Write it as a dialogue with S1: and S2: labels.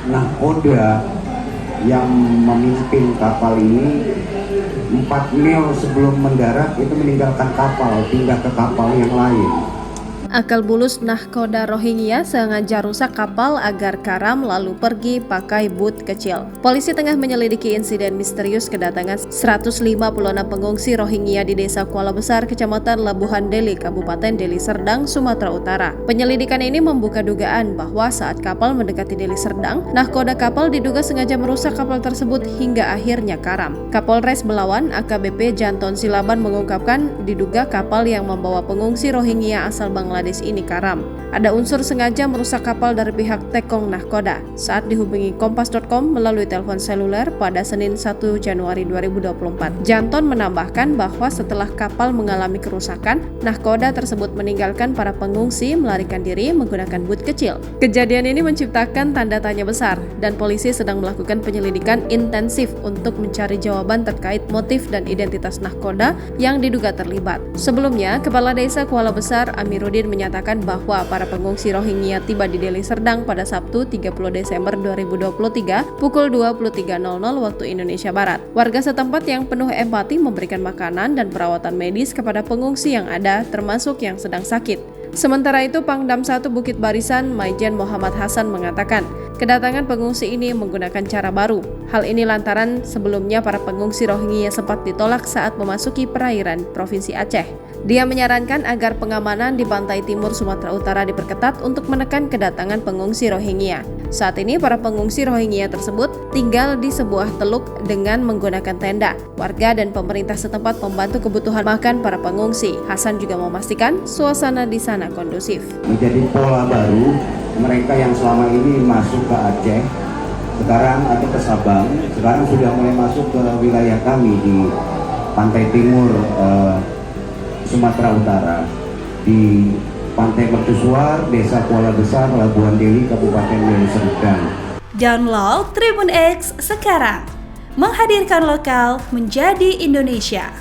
S1: nahkoda yang memimpin kapal ini 4 mil sebelum mendarat itu meninggalkan kapal, pindah ke kapal yang lain.
S2: Akal bulus nahkoda Rohingya sengaja rusak kapal agar karam lalu pergi pakai boot kecil. Polisi tengah menyelidiki insiden misterius kedatangan 156 pengungsi Rohingya di Desa Kuala Besar, Kecamatan Labuhan Deli, Kabupaten Deli Serdang, Sumatera Utara. Penyelidikan ini membuka dugaan bahwa saat kapal mendekati Deli Serdang, nahkoda kapal diduga sengaja merusak kapal tersebut hingga akhirnya karam. Kapolres Belawan AKBP Janton Silaban mengungkapkan diduga kapal yang membawa pengungsi Rohingya asal Bangladesh ini karam. Ada unsur sengaja merusak kapal dari pihak Tekong Nahkoda. Saat dihubungi Kompas.com melalui telepon seluler pada Senin 1 Januari 2024, Janton menambahkan bahwa setelah kapal mengalami kerusakan, nahkoda tersebut meninggalkan para pengungsi melarikan diri menggunakan boot kecil. Kejadian ini menciptakan tanda tanya besar dan polisi sedang melakukan penyelidikan intensif untuk mencari jawaban terkait motif dan identitas nahkoda yang diduga terlibat. Sebelumnya, Kepala Desa Kuala Besar Amiruddin menyatakan bahwa para pengungsi Rohingya tiba di Deli Serdang pada Sabtu 30 Desember 2023 pukul 23.00 waktu Indonesia Barat. Warga setempat yang penuh empati memberikan makanan dan perawatan medis kepada pengungsi yang ada, termasuk yang sedang sakit. Sementara itu, Pangdam 1 Bukit Barisan Maijen Muhammad Hasan mengatakan, kedatangan pengungsi ini menggunakan cara baru. Hal ini lantaran sebelumnya para pengungsi Rohingya sempat ditolak saat memasuki perairan Provinsi Aceh. Dia menyarankan agar pengamanan di pantai timur Sumatera Utara diperketat untuk menekan kedatangan pengungsi Rohingya. Saat ini para pengungsi Rohingya tersebut tinggal di sebuah teluk dengan menggunakan tenda. Warga dan pemerintah setempat membantu kebutuhan makan para pengungsi. Hasan juga memastikan suasana di sana kondusif.
S1: Menjadi pola baru, mereka yang selama ini masuk ke Aceh, sekarang atau ke Sabang, sekarang sudah mulai masuk ke wilayah kami di pantai timur Sumatera Utara, di Pantai Mercusuar, Desa Kuala Besar, Labuhan Deli, Kabupaten Deli Serdang.
S3: Download Tribun X sekarang, menghadirkan lokal menjadi Indonesia.